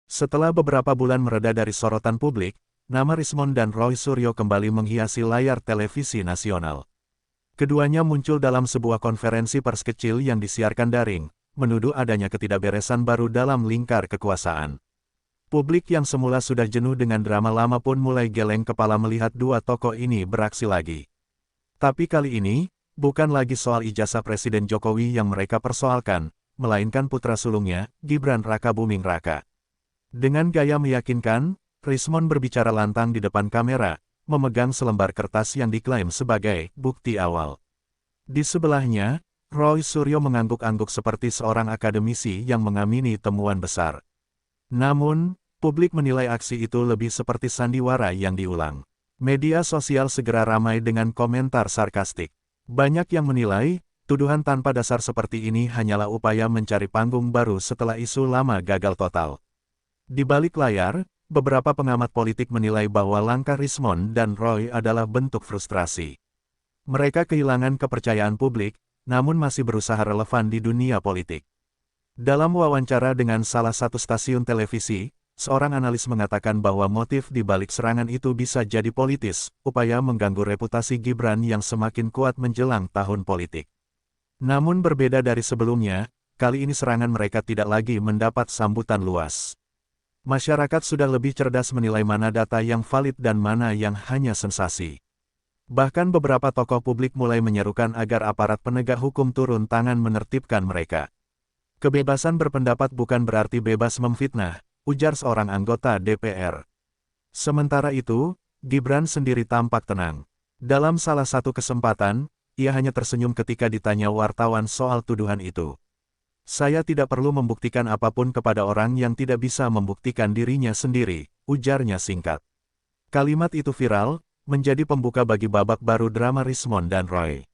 Setelah beberapa bulan mereda dari sorotan publik, nama Rismond dan Roy Suryo kembali menghiasi layar televisi nasional. Keduanya muncul dalam sebuah konferensi pers kecil yang disiarkan daring, menuduh adanya ketidakberesan baru dalam lingkar kekuasaan. Publik yang semula sudah jenuh dengan drama lama pun mulai geleng kepala melihat dua tokoh ini beraksi lagi. Tapi kali ini, bukan lagi soal ijazah Presiden Jokowi yang mereka persoalkan, melainkan putra sulungnya, Gibran Rakabuming Raka. Dengan gaya meyakinkan, Rismond berbicara lantang di depan kamera, memegang selembar kertas yang diklaim sebagai bukti awal. Di sebelahnya, Roy Suryo mengangguk-angguk seperti seorang akademisi yang mengamini temuan besar. Namun, publik menilai aksi itu lebih seperti sandiwara yang diulang. Media sosial segera ramai dengan komentar sarkastik. Banyak yang menilai, tuduhan tanpa dasar seperti ini hanyalah upaya mencari panggung baru setelah isu lama gagal total. Di balik layar, beberapa pengamat politik menilai bahwa langkah Rismond dan Roy adalah bentuk frustrasi. Mereka kehilangan kepercayaan publik, namun masih berusaha relevan di dunia politik. Dalam wawancara dengan salah satu stasiun televisi, seorang analis mengatakan bahwa motif di balik serangan itu bisa jadi politis, upaya mengganggu reputasi Gibran yang semakin kuat menjelang tahun politik. Namun berbeda dari sebelumnya, kali ini serangan mereka tidak lagi mendapat sambutan luas. Masyarakat sudah lebih cerdas menilai mana data yang valid dan mana yang hanya sensasi. Bahkan beberapa tokoh publik mulai menyerukan agar aparat penegak hukum turun tangan menertibkan mereka. Kebebasan berpendapat bukan berarti bebas memfitnah, ujar seorang anggota DPR. Sementara itu, Gibran sendiri tampak tenang. Dalam salah satu kesempatan, ia hanya tersenyum ketika ditanya wartawan soal tuduhan itu. Saya tidak perlu membuktikan apapun kepada orang yang tidak bisa membuktikan dirinya sendiri, ujarnya singkat. Kalimat itu viral, menjadi pembuka bagi babak baru drama Rismond dan Roy.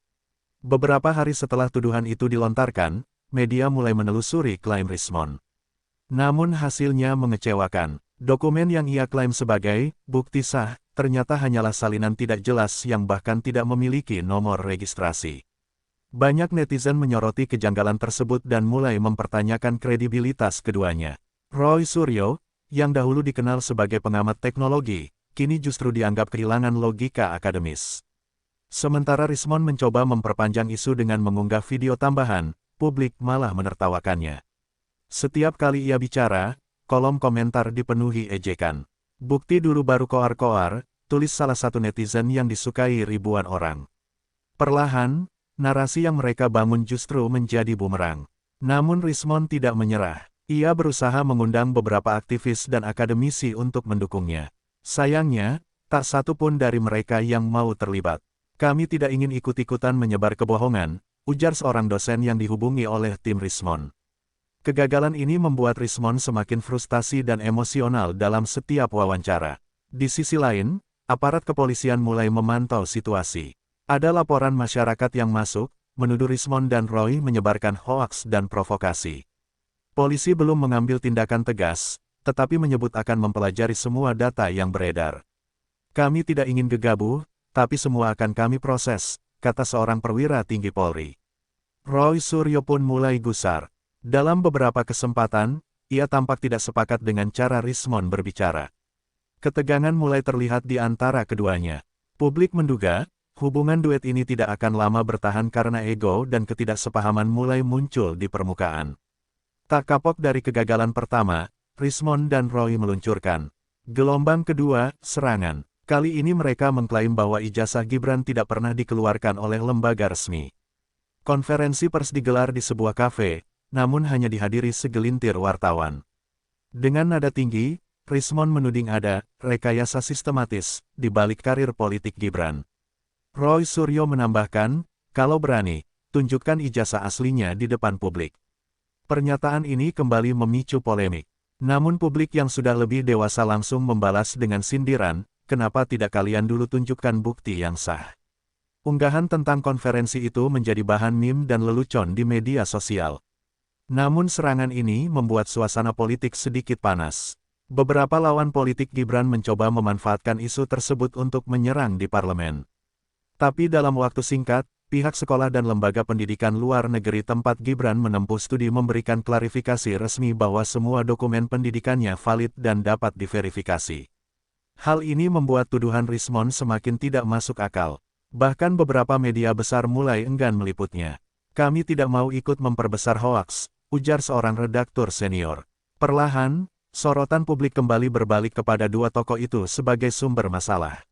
Beberapa hari setelah tuduhan itu dilontarkan, media mulai menelusuri klaim Rismond. Namun hasilnya mengecewakan. Dokumen yang ia klaim sebagai bukti sah, ternyata hanyalah salinan tidak jelas yang bahkan tidak memiliki nomor registrasi. Banyak netizen menyoroti kejanggalan tersebut dan mulai mempertanyakan kredibilitas keduanya. Roy Suryo, yang dahulu dikenal sebagai pengamat teknologi, kini justru dianggap kehilangan logika akademis. Sementara Rismond mencoba memperpanjang isu dengan mengunggah video tambahan, publik malah menertawakannya. Setiap kali ia bicara, kolom komentar dipenuhi ejekan. Bukti dulu baru koar-koar, tulis salah satu netizen yang disukai ribuan orang. Perlahan, narasi yang mereka bangun justru menjadi bumerang. Namun Rismond tidak menyerah. Ia berusaha mengundang beberapa aktivis dan akademisi untuk mendukungnya. Sayangnya, tak satu pun dari mereka yang mau terlibat. Kami tidak ingin ikut-ikutan menyebar kebohongan, ujar seorang dosen yang dihubungi oleh tim Rismond. Kegagalan ini membuat Rismond semakin frustasi dan emosional dalam setiap wawancara. Di sisi lain, aparat kepolisian mulai memantau situasi. Ada laporan masyarakat yang masuk, menuduh Rismond dan Roy menyebarkan hoaks dan provokasi. Polisi belum mengambil tindakan tegas, tetapi menyebut akan mempelajari semua data yang beredar. Kami tidak ingin gegabah, tapi semua akan kami proses, kata seorang perwira tinggi Polri. Roy Suryo pun mulai gusar. Dalam beberapa kesempatan, ia tampak tidak sepakat dengan cara Rismond berbicara. Ketegangan mulai terlihat di antara keduanya. Publik menduga, hubungan duet ini tidak akan lama bertahan karena ego dan ketidaksepahaman mulai muncul di permukaan. Tak kapok dari kegagalan pertama, Rismond dan Roy meluncurkan gelombang kedua, serangan. Kali ini mereka mengklaim bahwa ijazah Gibran tidak pernah dikeluarkan oleh lembaga resmi. Konferensi pers digelar di sebuah kafe, namun hanya dihadiri segelintir wartawan. Dengan nada tinggi, Rismond menuding ada rekayasa sistematis di balik karir politik Gibran. Roy Suryo menambahkan, kalau berani, tunjukkan ijazah aslinya di depan publik. Pernyataan ini kembali memicu polemik. Namun publik yang sudah lebih dewasa langsung membalas dengan sindiran, kenapa tidak kalian dulu tunjukkan bukti yang sah? Unggahan tentang konferensi itu menjadi bahan meme dan lelucon di media sosial. Namun serangan ini membuat suasana politik sedikit panas. Beberapa lawan politik Gibran mencoba memanfaatkan isu tersebut untuk menyerang di parlemen. Tapi dalam waktu singkat, pihak sekolah dan lembaga pendidikan luar negeri tempat Gibran menempuh studi memberikan klarifikasi resmi bahwa semua dokumen pendidikannya valid dan dapat diverifikasi. Hal ini membuat tuduhan Rismond semakin tidak masuk akal. Bahkan beberapa media besar mulai enggan meliputnya. Kami tidak mau ikut memperbesar hoaks, ujar seorang redaktur senior. Perlahan, sorotan publik kembali berbalik kepada dua tokoh itu sebagai sumber masalah.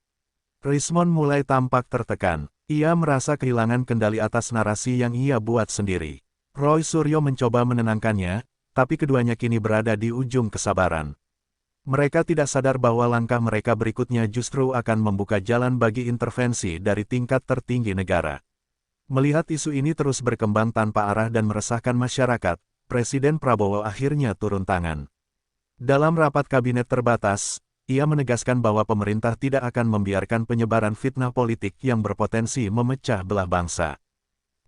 Rismond mulai tampak tertekan. Ia merasa kehilangan kendali atas narasi yang ia buat sendiri. Roy Suryo mencoba menenangkannya, tapi keduanya kini berada di ujung kesabaran. Mereka tidak sadar bahwa langkah mereka berikutnya justru akan membuka jalan bagi intervensi dari tingkat tertinggi negara. Melihat isu ini terus berkembang tanpa arah dan meresahkan masyarakat, Presiden Prabowo akhirnya turun tangan. Dalam rapat kabinet terbatas, ia menegaskan bahwa pemerintah tidak akan membiarkan penyebaran fitnah politik yang berpotensi memecah belah bangsa.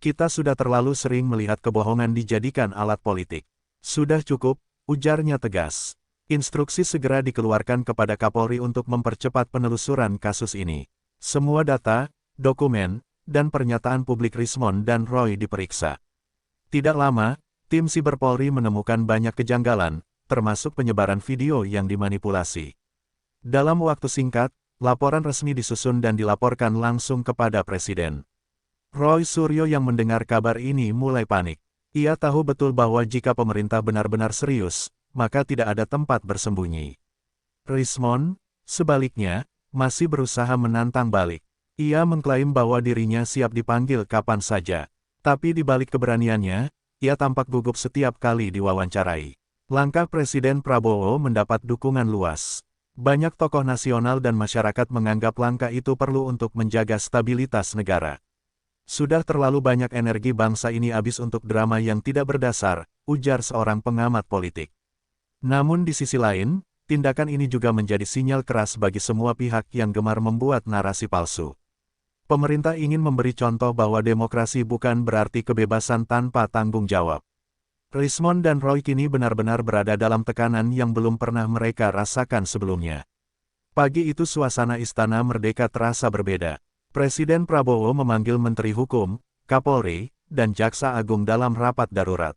Kita sudah terlalu sering melihat kebohongan dijadikan alat politik. Sudah cukup, ujarnya tegas. Instruksi segera dikeluarkan kepada Kapolri untuk mempercepat penelusuran kasus ini. Semua data, dokumen, dan pernyataan publik Rismond dan Roy diperiksa. Tidak lama, tim Siber Polri menemukan banyak kejanggalan, termasuk penyebaran video yang dimanipulasi. Dalam waktu singkat, laporan resmi disusun dan dilaporkan langsung kepada Presiden. Roy Suryo yang mendengar kabar ini mulai panik. Ia tahu betul bahwa jika pemerintah benar-benar serius, maka tidak ada tempat bersembunyi. Rismond, sebaliknya, masih berusaha menantang balik. Ia mengklaim bahwa dirinya siap dipanggil kapan saja. Tapi di balik keberaniannya, ia tampak gugup setiap kali diwawancarai. Langkah Presiden Prabowo mendapat dukungan luas. Banyak tokoh nasional dan masyarakat menganggap langkah itu perlu untuk menjaga stabilitas negara. Sudah terlalu banyak energi bangsa ini habis untuk drama yang tidak berdasar, ujar seorang pengamat politik. Namun di sisi lain, tindakan ini juga menjadi sinyal keras bagi semua pihak yang gemar membuat narasi palsu. Pemerintah ingin memberi contoh bahwa demokrasi bukan berarti kebebasan tanpa tanggung jawab. Rismond dan Roy kini benar-benar berada dalam tekanan yang belum pernah mereka rasakan sebelumnya. Pagi itu suasana Istana Merdeka terasa berbeda. Presiden Prabowo memanggil Menteri Hukum, Kapolri, dan Jaksa Agung dalam rapat darurat.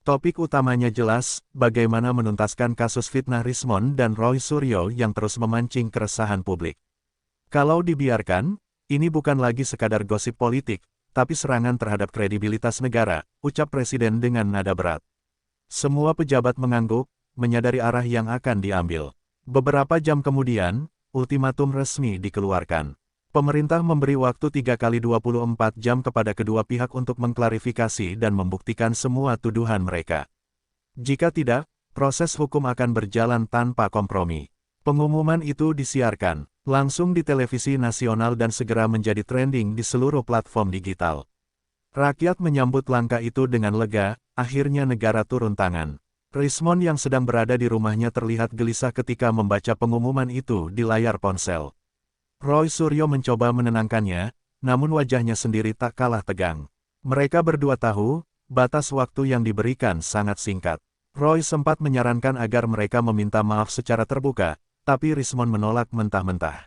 Topik utamanya jelas, bagaimana menuntaskan kasus fitnah Rismond dan Roy Suryo yang terus memancing keresahan publik. Kalau dibiarkan, ini bukan lagi sekadar gosip politik, tapi serangan terhadap kredibilitas negara, ucap Presiden dengan nada berat. Semua pejabat mengangguk, menyadari arah yang akan diambil. Beberapa jam kemudian, ultimatum resmi dikeluarkan. Pemerintah memberi waktu 3 kali 24 jam kepada kedua pihak untuk mengklarifikasi dan membuktikan semua tuduhan mereka. Jika tidak, proses hukum akan berjalan tanpa kompromi. Pengumuman itu disiarkan langsung di televisi nasional dan segera menjadi trending di seluruh platform digital. Rakyat menyambut langkah itu dengan lega, akhirnya negara turun tangan. Rismond yang sedang berada di rumahnya terlihat gelisah ketika membaca pengumuman itu di layar ponsel. Roy Suryo mencoba menenangkannya, namun wajahnya sendiri tak kalah tegang. Mereka berdua tahu, batas waktu yang diberikan sangat singkat. Roy sempat menyarankan agar mereka meminta maaf secara terbuka, tapi Rismond menolak mentah-mentah.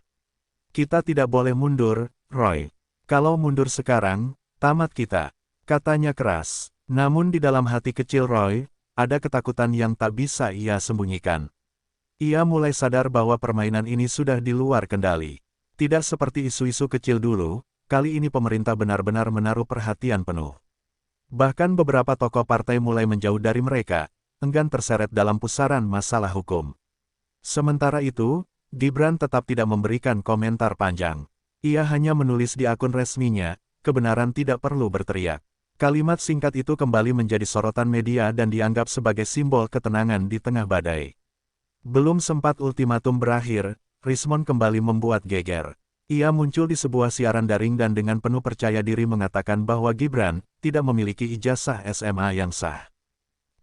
Kita tidak boleh mundur, Roy. Kalau mundur sekarang, tamat kita, katanya keras. Namun di dalam hati kecil Roy, ada ketakutan yang tak bisa ia sembunyikan. Ia mulai sadar bahwa permainan ini sudah di luar kendali. Tidak seperti isu-isu kecil dulu, kali ini pemerintah benar-benar menaruh perhatian penuh. Bahkan beberapa tokoh partai mulai menjauh dari mereka, enggan terseret dalam pusaran masalah hukum. Sementara itu, Gibran tetap tidak memberikan komentar panjang. Ia hanya menulis di akun resminya, kebenaran tidak perlu berteriak. Kalimat singkat itu kembali menjadi sorotan media dan dianggap sebagai simbol ketenangan di tengah badai. Belum sempat ultimatum berakhir, Rismond kembali membuat geger. Ia muncul di sebuah siaran daring dan dengan penuh percaya diri mengatakan bahwa Gibran tidak memiliki ijazah SMA yang sah.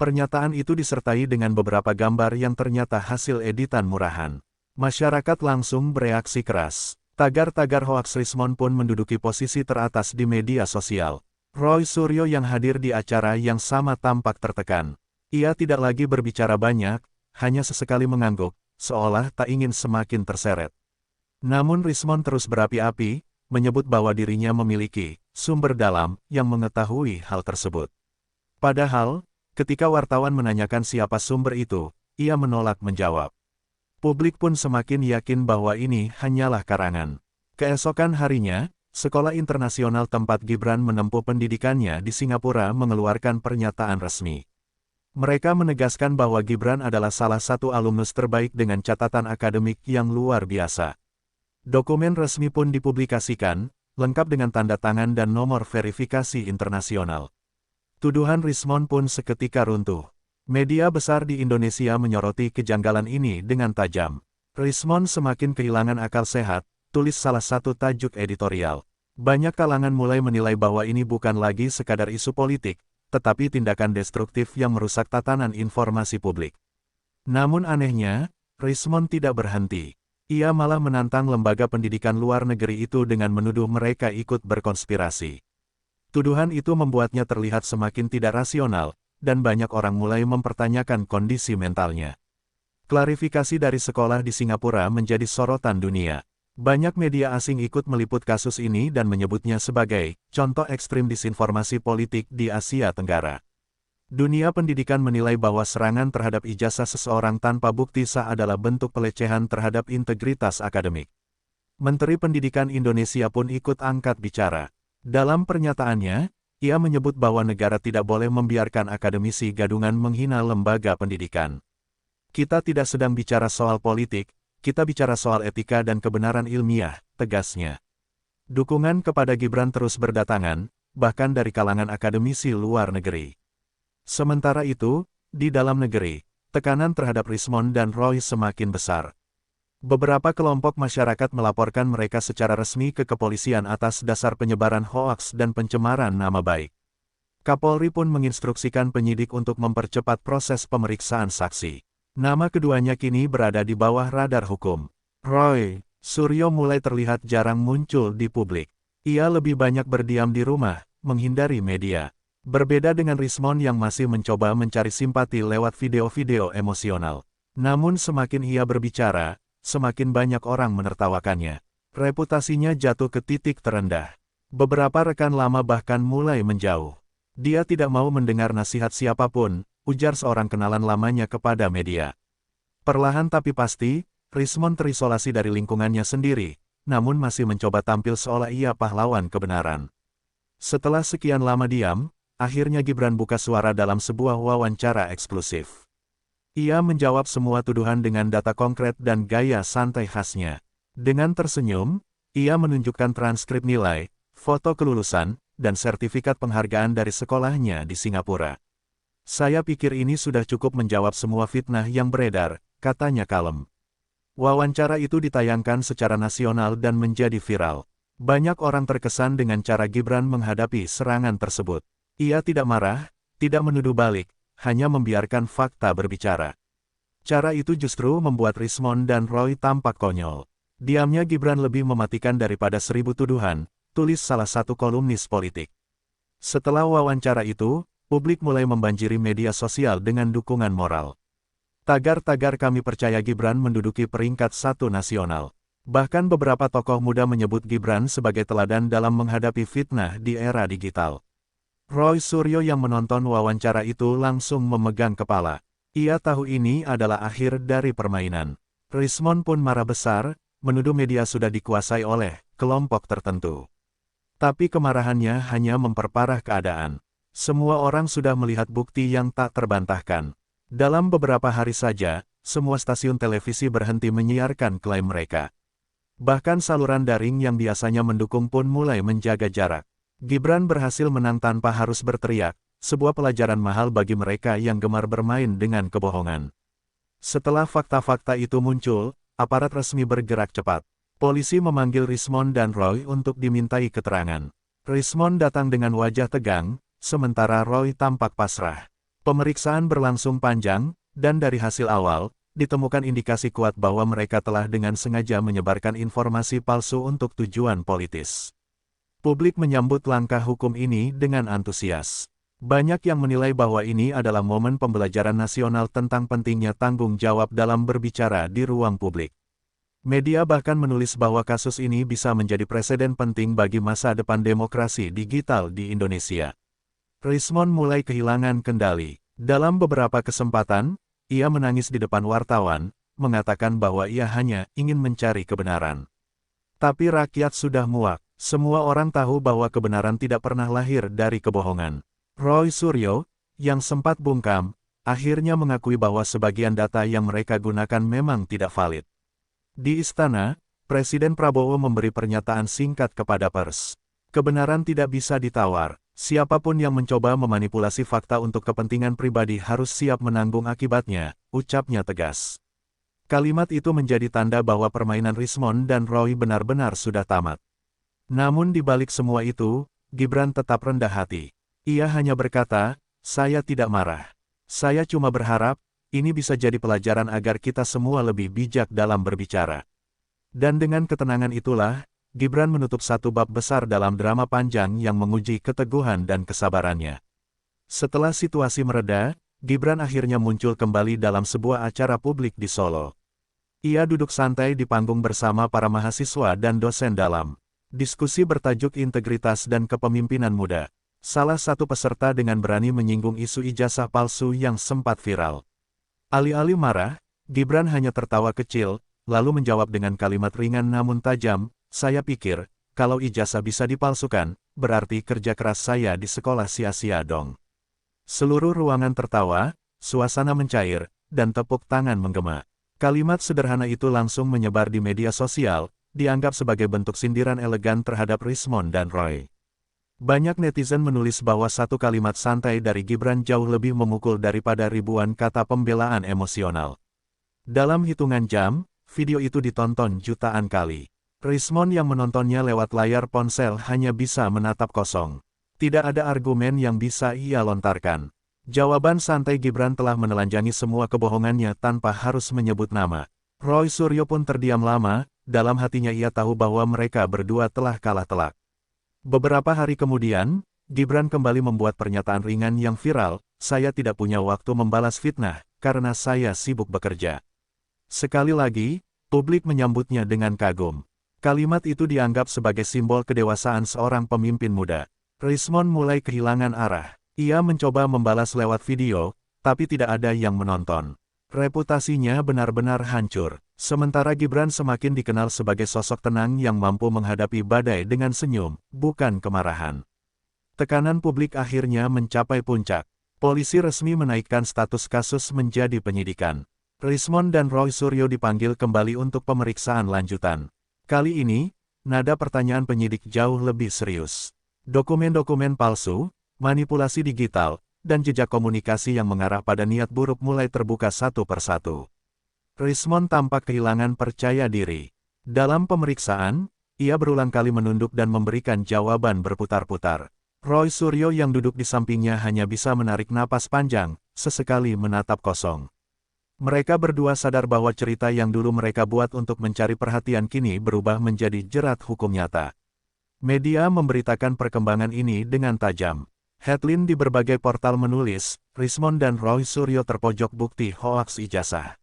Pernyataan itu disertai dengan beberapa gambar yang ternyata hasil editan murahan. Masyarakat langsung bereaksi keras. Tagar-tagar hoaks Rismond pun menduduki posisi teratas di media sosial. Roy Suryo yang hadir di acara yang sama tampak tertekan. Ia tidak lagi berbicara banyak, hanya sesekali mengangguk, seolah tak ingin semakin terseret. Namun Rismond terus berapi-api, menyebut bahwa dirinya memiliki sumber dalam, yang mengetahui hal tersebut. Padahal, ketika wartawan menanyakan siapa sumber itu, ia menolak menjawab. Publik pun semakin yakin bahwa ini hanyalah karangan. Keesokan harinya, Sekolah Internasional tempat Gibran menempuh pendidikannya di Singapura mengeluarkan pernyataan resmi. Mereka menegaskan bahwa Gibran adalah salah satu alumnus terbaik dengan catatan akademik yang luar biasa. Dokumen resmi pun dipublikasikan, lengkap dengan tanda tangan dan nomor verifikasi internasional. Tuduhan Rismond pun seketika runtuh. Media besar di Indonesia menyoroti kejanggalan ini dengan tajam. Rismond semakin kehilangan akal sehat, tulis salah satu tajuk editorial. Banyak kalangan mulai menilai bahwa ini bukan lagi sekadar isu politik, tetapi tindakan destruktif yang merusak tatanan informasi publik. Namun anehnya, Rismond tidak berhenti. Ia malah menantang lembaga pendidikan luar negeri itu dengan menuduh mereka ikut berkonspirasi. Tuduhan itu membuatnya terlihat semakin tidak rasional, dan banyak orang mulai mempertanyakan kondisi mentalnya. Klarifikasi dari sekolah di Singapura menjadi sorotan dunia. Banyak media asing ikut meliput kasus ini dan menyebutnya sebagai contoh ekstrim disinformasi politik di Asia Tenggara. Dunia pendidikan menilai bahwa serangan terhadap ijazah seseorang tanpa bukti sah adalah bentuk pelecehan terhadap integritas akademik. Menteri Pendidikan Indonesia pun ikut angkat bicara. Dalam pernyataannya, ia menyebut bahwa negara tidak boleh membiarkan akademisi gadungan menghina lembaga pendidikan. Kita tidak sedang bicara soal politik, kita bicara soal etika dan kebenaran ilmiah, tegasnya. Dukungan kepada Gibran terus berdatangan, bahkan dari kalangan akademisi luar negeri. Sementara itu, di dalam negeri, tekanan terhadap Rismond dan Roy semakin besar. Beberapa kelompok masyarakat melaporkan mereka secara resmi ke kepolisian atas dasar penyebaran hoaks dan pencemaran nama baik. Kapolri pun menginstruksikan penyidik untuk mempercepat proses pemeriksaan saksi. Nama keduanya kini berada di bawah radar hukum. Roy Suryo mulai terlihat jarang muncul di publik. Ia lebih banyak berdiam di rumah, menghindari media. Berbeda dengan Rismond yang masih mencoba mencari simpati lewat video-video emosional. Namun semakin ia berbicara, semakin banyak orang menertawakannya. Reputasinya jatuh ke titik terendah. Beberapa rekan lama bahkan mulai menjauh. Dia tidak mau mendengar nasihat siapapun, ujar seorang kenalan lamanya kepada media. Perlahan tapi pasti, Rismond terisolasi dari lingkungannya sendiri, namun masih mencoba tampil seolah ia pahlawan kebenaran. Setelah sekian lama diam, akhirnya Gibran buka suara dalam sebuah wawancara eksklusif. Ia menjawab semua tuduhan dengan data konkret dan gaya santai khasnya. Dengan tersenyum, ia menunjukkan transkrip nilai, foto kelulusan, dan sertifikat penghargaan dari sekolahnya di Singapura. Saya pikir ini sudah cukup menjawab semua fitnah yang beredar, katanya kalem. Wawancara itu ditayangkan secara nasional dan menjadi viral. Banyak orang terkesan dengan cara Gibran menghadapi serangan tersebut. Ia tidak marah, tidak menuduh balik, hanya membiarkan fakta berbicara. Cara itu justru membuat Rismond dan Roy tampak konyol. Diamnya Gibran lebih mematikan daripada 1000 tuduhan, tulis salah satu kolumnis politik. Setelah wawancara itu, publik mulai membanjiri media sosial dengan dukungan moral. Tagar-tagar "Kami percaya Gibran" menduduki peringkat 1 nasional. Bahkan beberapa tokoh muda menyebut Gibran sebagai teladan dalam menghadapi fitnah di era digital. Roy Suryo yang menonton wawancara itu langsung memegang kepala. Ia tahu ini adalah akhir dari permainan. Rismond pun marah besar, menuduh media sudah dikuasai oleh kelompok tertentu. Tapi kemarahannya hanya memperparah keadaan. Semua orang sudah melihat bukti yang tak terbantahkan. Dalam beberapa hari saja, semua stasiun televisi berhenti menyiarkan klaim mereka. Bahkan saluran daring yang biasanya mendukung pun mulai menjaga jarak. Gibran berhasil menang tanpa harus berteriak, sebuah pelajaran mahal bagi mereka yang gemar bermain dengan kebohongan. Setelah fakta-fakta itu muncul, aparat resmi bergerak cepat. Polisi memanggil Rismond dan Roy untuk dimintai keterangan. Rismond datang dengan wajah tegang, sementara Roy tampak pasrah. Pemeriksaan berlangsung panjang, dan dari hasil awal, ditemukan indikasi kuat bahwa mereka telah dengan sengaja menyebarkan informasi palsu untuk tujuan politis. Publik menyambut langkah hukum ini dengan antusias. Banyak yang menilai bahwa ini adalah momen pembelajaran nasional tentang pentingnya tanggung jawab dalam berbicara di ruang publik. Media bahkan menulis bahwa kasus ini bisa menjadi preseden penting bagi masa depan demokrasi digital di Indonesia. Rismon mulai kehilangan kendali. Dalam beberapa kesempatan, ia menangis di depan wartawan, mengatakan bahwa ia hanya ingin mencari kebenaran. Tapi rakyat sudah muak. Semua orang tahu bahwa kebenaran tidak pernah lahir dari kebohongan. Roy Suryo, yang sempat bungkam, akhirnya mengakui bahwa sebagian data yang mereka gunakan memang tidak valid. Di istana, Presiden Prabowo memberi pernyataan singkat kepada pers. Kebenaran tidak bisa ditawar. Siapapun yang mencoba memanipulasi fakta untuk kepentingan pribadi harus siap menanggung akibatnya, ucapnya tegas. Kalimat itu menjadi tanda bahwa permainan Rismon dan Roy benar-benar sudah tamat. Namun di balik semua itu, Gibran tetap rendah hati. Ia hanya berkata, "Saya tidak marah. Saya cuma berharap, ini bisa jadi pelajaran agar kita semua lebih bijak dalam berbicara." Dan dengan ketenangan itulah, Gibran menutup satu bab besar dalam drama panjang yang menguji keteguhan dan kesabarannya. Setelah situasi mereda, Gibran akhirnya muncul kembali dalam sebuah acara publik di Solo. Ia duduk santai di panggung bersama para mahasiswa dan dosen dalam diskusi bertajuk Integritas dan Kepemimpinan Muda. Salah satu peserta dengan berani menyinggung isu ijazah palsu yang sempat viral. Alih-alih marah, Gibran hanya tertawa kecil, lalu menjawab dengan kalimat ringan namun tajam, "Saya pikir, kalau ijazah bisa dipalsukan, berarti kerja keras saya di sekolah sia-sia dong." Seluruh ruangan tertawa, suasana mencair, dan tepuk tangan menggema. Kalimat sederhana itu langsung menyebar di media sosial, dianggap sebagai bentuk sindiran elegan terhadap Rismon dan Roy. Banyak netizen menulis bahwa satu kalimat santai dari Gibran jauh lebih memukul daripada ribuan kata pembelaan emosional. Dalam hitungan jam, video itu ditonton jutaan kali. Rismon yang menontonnya lewat layar ponsel hanya bisa menatap kosong. Tidak ada argumen yang bisa ia lontarkan. Jawaban santai Gibran telah menelanjangi semua kebohongannya tanpa harus menyebut nama. Roy Suryo pun terdiam lama, dalam hatinya ia tahu bahwa mereka berdua telah kalah telak. Beberapa hari kemudian, Gibran kembali membuat pernyataan ringan yang viral, "Saya tidak punya waktu membalas fitnah, karena saya sibuk bekerja." Sekali lagi, publik menyambutnya dengan kagum. Kalimat itu dianggap sebagai simbol kedewasaan seorang pemimpin muda. Rismon mulai kehilangan arah. Ia mencoba membalas lewat video, tapi tidak ada yang menonton. Reputasinya benar-benar hancur. Sementara Gibran semakin dikenal sebagai sosok tenang yang mampu menghadapi badai dengan senyum, bukan kemarahan. Tekanan publik akhirnya mencapai puncak. Polisi resmi menaikkan status kasus menjadi penyidikan. Rismon dan Roy Suryo dipanggil kembali untuk pemeriksaan lanjutan. Kali ini, nada pertanyaan penyidik jauh lebih serius. Dokumen-dokumen palsu, manipulasi digital, dan jejak komunikasi yang mengarah pada niat buruk mulai terbuka satu persatu. Rismon tampak kehilangan percaya diri. Dalam pemeriksaan, ia berulang kali menunduk dan memberikan jawaban berputar-putar. Roy Suryo yang duduk di sampingnya hanya bisa menarik napas panjang, sesekali menatap kosong. Mereka berdua sadar bahwa cerita yang dulu mereka buat untuk mencari perhatian kini berubah menjadi jerat hukum nyata. Media memberitakan perkembangan ini dengan tajam. Headline di berbagai portal menulis, "Rismon dan Roy Suryo terpojok bukti hoaks ijazah."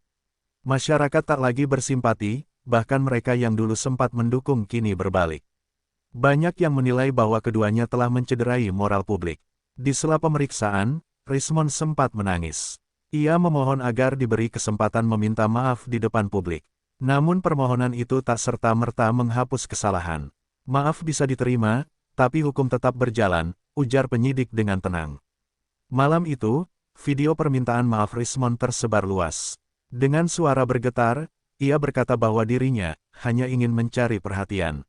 Masyarakat tak lagi bersimpati, bahkan mereka yang dulu sempat mendukung kini berbalik. Banyak yang menilai bahwa keduanya telah mencederai moral publik. Di sela pemeriksaan, Rismon sempat menangis. Ia memohon agar diberi kesempatan meminta maaf di depan publik. Namun permohonan itu tak serta-merta menghapus kesalahan. "Maaf bisa diterima, tapi hukum tetap berjalan," ujar penyidik dengan tenang. Malam itu, video permintaan maaf Rismon tersebar luas. Dengan suara bergetar, ia berkata bahwa dirinya hanya ingin mencari perhatian.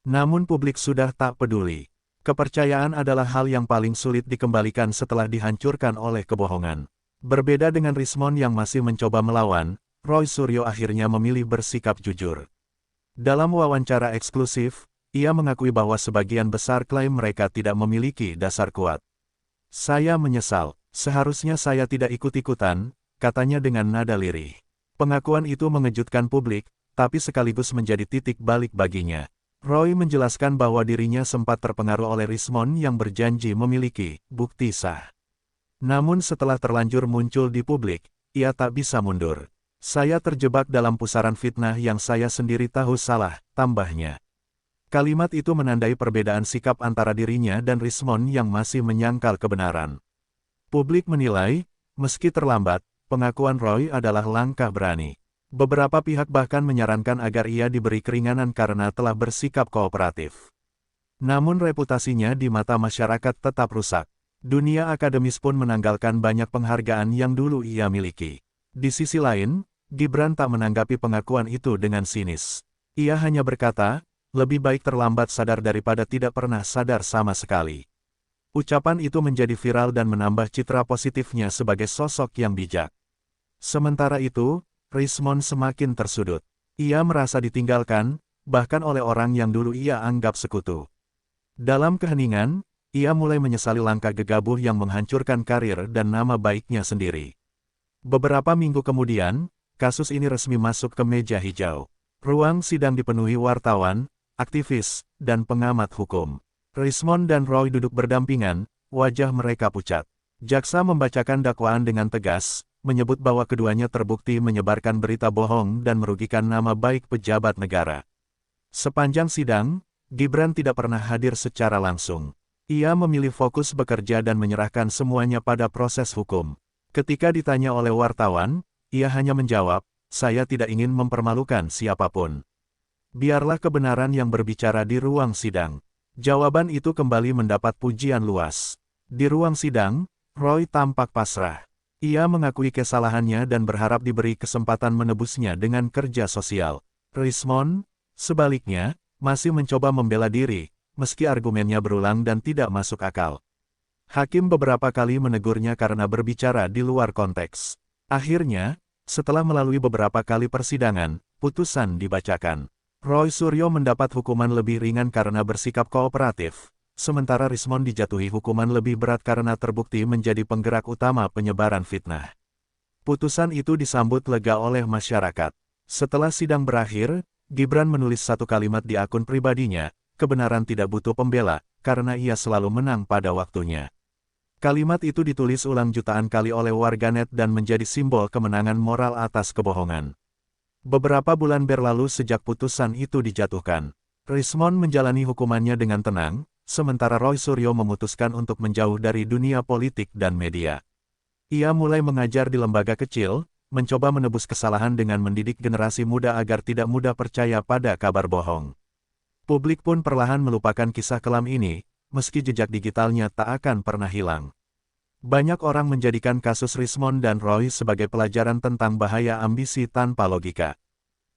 Namun publik sudah tak peduli. Kepercayaan adalah hal yang paling sulit dikembalikan setelah dihancurkan oleh kebohongan. Berbeda dengan Rismon yang masih mencoba melawan, Roy Suryo akhirnya memilih bersikap jujur. Dalam wawancara eksklusif, ia mengakui bahwa sebagian besar klaim mereka tidak memiliki dasar kuat. "Saya menyesal, seharusnya saya tidak ikut-ikutan," katanya dengan nada lirih. Pengakuan itu mengejutkan publik, tapi sekaligus menjadi titik balik baginya. Roy menjelaskan bahwa dirinya sempat terpengaruh oleh Rismon yang berjanji memiliki bukti sah. Namun setelah terlanjur muncul di publik, ia tak bisa mundur. Saya terjebak dalam pusaran fitnah yang saya sendiri tahu salah, tambahnya. Kalimat itu menandai perbedaan sikap antara dirinya dan Rismond yang masih menyangkal kebenaran. Publik menilai, meski terlambat, pengakuan Roy adalah langkah berani. Beberapa pihak bahkan menyarankan agar ia diberi keringanan karena telah bersikap kooperatif. Namun reputasinya di mata masyarakat tetap rusak. Dunia akademis pun menanggalkan banyak penghargaan yang dulu ia miliki. Di sisi lain, Gibran tak menanggapi pengakuan itu dengan sinis. Ia hanya berkata, lebih baik terlambat sadar daripada tidak pernah sadar sama sekali. Ucapan itu menjadi viral dan menambah citra positifnya sebagai sosok yang bijak. Sementara itu, Rismond semakin tersudut. Ia merasa ditinggalkan, bahkan oleh orang yang dulu ia anggap sekutu. Dalam keheningan, ia mulai menyesali langkah gegabah yang menghancurkan karir dan nama baiknya sendiri. Beberapa minggu kemudian, kasus ini resmi masuk ke meja hijau. Ruang sidang dipenuhi wartawan, aktivis, dan pengamat hukum. Rismond dan Roy duduk berdampingan, wajah mereka pucat. Jaksa membacakan dakwaan dengan tegas, menyebut bahwa keduanya terbukti menyebarkan berita bohong dan merugikan nama baik pejabat negara. Sepanjang sidang, Gibran tidak pernah hadir secara langsung. Ia memilih fokus bekerja dan menyerahkan semuanya pada proses hukum. Ketika ditanya oleh wartawan, ia hanya menjawab, saya tidak ingin mempermalukan siapapun. Biarlah kebenaran yang berbicara di ruang sidang. Jawaban itu kembali mendapat pujian luas. Di ruang sidang, Roy tampak pasrah. Ia mengakui kesalahannya dan berharap diberi kesempatan menebusnya dengan kerja sosial. Rismond, sebaliknya, masih mencoba membela diri, meski argumennya berulang dan tidak masuk akal. Hakim beberapa kali menegurnya karena berbicara di luar konteks. Akhirnya, setelah melalui beberapa kali persidangan, putusan dibacakan. Roy Suryo mendapat hukuman lebih ringan karena bersikap kooperatif, sementara Rismond dijatuhi hukuman lebih berat karena terbukti menjadi penggerak utama penyebaran fitnah. Putusan itu disambut lega oleh masyarakat. Setelah sidang berakhir, Gibran menulis satu kalimat di akun pribadinya, kebenaran tidak butuh pembela, karena ia selalu menang pada waktunya. Kalimat itu ditulis ulang jutaan kali oleh warganet dan menjadi simbol kemenangan moral atas kebohongan. Beberapa bulan berlalu sejak putusan itu dijatuhkan. Rismond menjalani hukumannya dengan tenang, sementara Roy Suryo memutuskan untuk menjauh dari dunia politik dan media. Ia mulai mengajar di lembaga kecil, mencoba menebus kesalahan dengan mendidik generasi muda agar tidak mudah percaya pada kabar bohong. Publik pun perlahan melupakan kisah kelam ini, meski jejak digitalnya tak akan pernah hilang. Banyak orang menjadikan kasus Rismond dan Roy sebagai pelajaran tentang bahaya ambisi tanpa logika.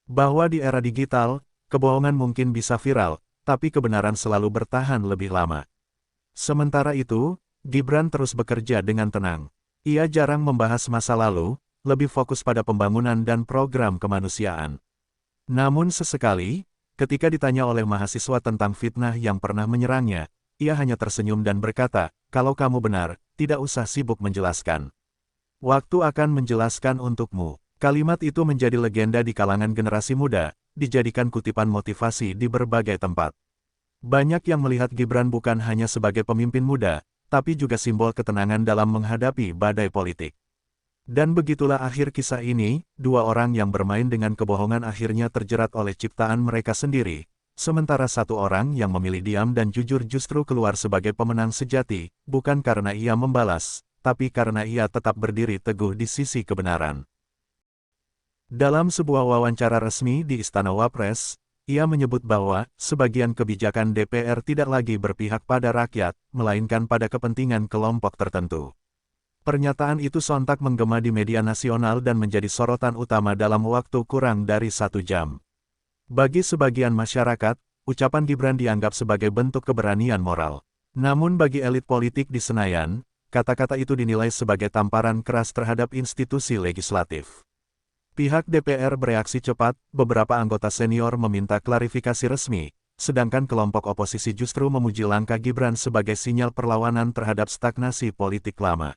Bahwa di era digital, kebohongan mungkin bisa viral, tapi kebenaran selalu bertahan lebih lama. Sementara itu, Gibran terus bekerja dengan tenang. Ia jarang membahas masa lalu, lebih fokus pada pembangunan dan program kemanusiaan. Namun sesekali, ketika ditanya oleh mahasiswa tentang fitnah yang pernah menyerangnya, ia hanya tersenyum dan berkata, kalau kamu benar, tidak usah sibuk menjelaskan. Waktu akan menjelaskan untukmu. Kalimat itu menjadi legenda di kalangan generasi muda, dijadikan kutipan motivasi di berbagai tempat. Banyak yang melihat Gibran bukan hanya sebagai pemimpin muda, tapi juga simbol ketenangan dalam menghadapi badai politik. Dan begitulah akhir kisah ini, dua orang yang bermain dengan kebohongan akhirnya terjerat oleh ciptaan mereka sendiri, sementara satu orang yang memilih diam dan jujur justru keluar sebagai pemenang sejati, bukan karena ia membalas, tapi karena ia tetap berdiri teguh di sisi kebenaran. Dalam sebuah wawancara resmi di Istana Wapres, ia menyebut bahwa sebagian kebijakan DPR tidak lagi berpihak pada rakyat, melainkan pada kepentingan kelompok tertentu. Pernyataan itu sontak menggema di media nasional dan menjadi sorotan utama dalam waktu kurang dari 1 jam. Bagi sebagian masyarakat, ucapan Gibran dianggap sebagai bentuk keberanian moral. Namun bagi elit politik di Senayan, kata-kata itu dinilai sebagai tamparan keras terhadap institusi legislatif. Pihak DPR bereaksi cepat, beberapa anggota senior meminta klarifikasi resmi, sedangkan kelompok oposisi justru memuji langkah Gibran sebagai sinyal perlawanan terhadap stagnasi politik lama.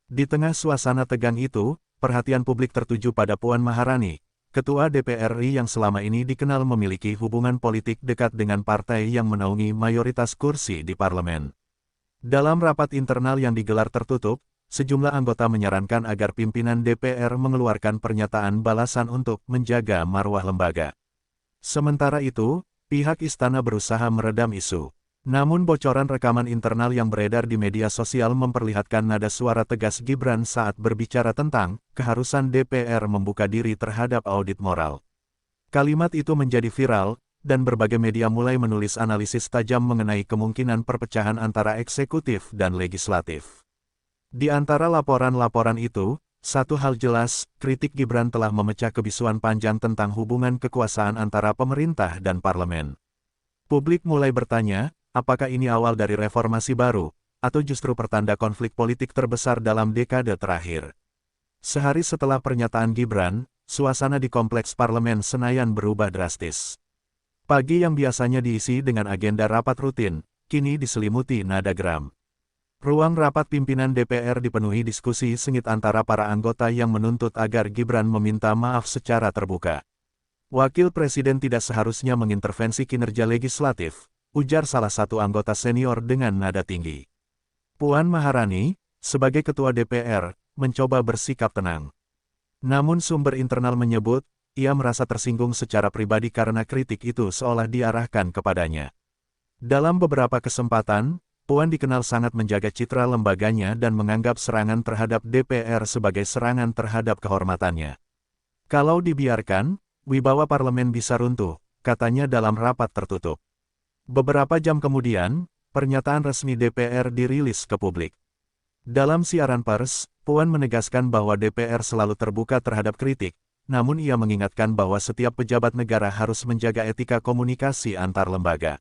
Di tengah suasana tegang itu, perhatian publik tertuju pada Puan Maharani, Ketua DPR RI yang selama ini dikenal memiliki hubungan politik dekat dengan partai yang menaungi mayoritas kursi di parlemen. Dalam rapat internal yang digelar tertutup, sejumlah anggota menyarankan agar pimpinan DPR mengeluarkan pernyataan balasan untuk menjaga marwah lembaga. Sementara itu, pihak istana berusaha meredam isu. Namun bocoran rekaman internal yang beredar di media sosial memperlihatkan nada suara tegas Gibran saat berbicara tentang keharusan DPR membuka diri terhadap audit moral. Kalimat itu menjadi viral, dan berbagai media mulai menulis analisis tajam mengenai kemungkinan perpecahan antara eksekutif dan legislatif. Di antara laporan-laporan itu, satu hal jelas, kritik Gibran telah memecah kebisuan panjang tentang hubungan kekuasaan antara pemerintah dan parlemen. Publik mulai bertanya, apakah ini awal dari reformasi baru, atau justru pertanda konflik politik terbesar dalam dekade terakhir? Sehari setelah pernyataan Gibran, suasana di Kompleks Parlemen Senayan berubah drastis. Pagi yang biasanya diisi dengan agenda rapat rutin, kini diselimuti nada geram. Ruang rapat pimpinan DPR dipenuhi diskusi sengit antara para anggota yang menuntut agar Gibran meminta maaf secara terbuka. Wakil Presiden tidak seharusnya mengintervensi kinerja legislatif, ujar salah satu anggota senior dengan nada tinggi. Puan Maharani, sebagai ketua DPR, mencoba bersikap tenang. Namun sumber internal menyebut, ia merasa tersinggung secara pribadi karena kritik itu seolah diarahkan kepadanya. Dalam beberapa kesempatan, Puan dikenal sangat menjaga citra lembaganya dan menganggap serangan terhadap DPR sebagai serangan terhadap kehormatannya. Kalau dibiarkan, wibawa parlemen bisa runtuh, katanya dalam rapat tertutup. Beberapa jam kemudian, pernyataan resmi DPR dirilis ke publik. Dalam siaran pers, Puan menegaskan bahwa DPR selalu terbuka terhadap kritik, namun ia mengingatkan bahwa setiap pejabat negara harus menjaga etika komunikasi antar lembaga.